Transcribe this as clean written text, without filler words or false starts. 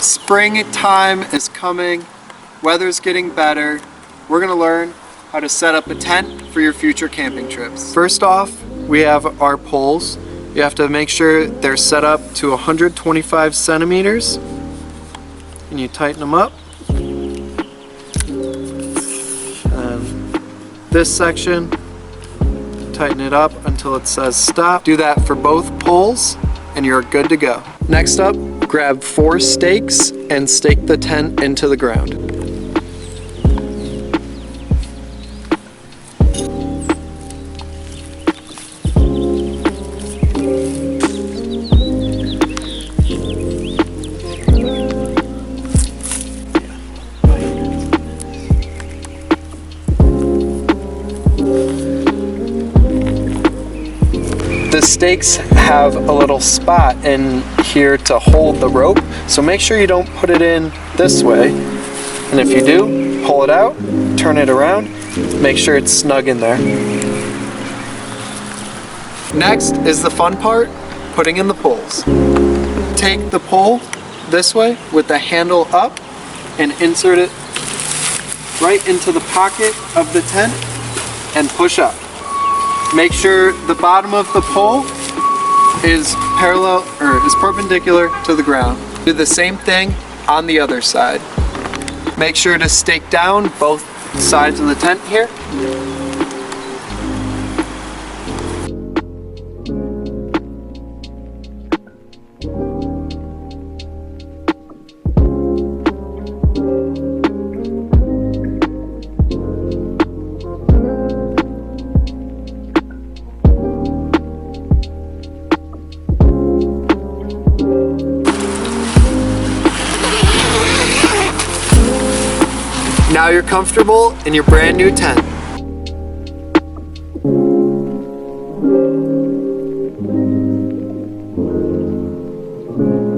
Springtime is coming, weather's getting better. We're gonna learn how to set up a tent for your future camping trips. First off, we have our poles. You have to make sure they're set up to 125 centimeters. And you tighten them up. And this section, tighten it up until it says stop. Do that for both poles and you're good to go. Next up, grab 4 stakes and stake the tent into the ground. The stakes have a little spot in here to hold the rope, so make sure you don't put it in this way. And if you do, pull it out, turn it around, make sure it's snug in there. Next is the fun part, putting in the poles. Take the pole this way with the handle up and insert it right into the pocket of the tent and push up. Make sure the bottom of the pole is perpendicular to the ground. Do the same thing on the other side. Make sure to stake down both sides of the tent here. Now you're comfortable in your brand new tent.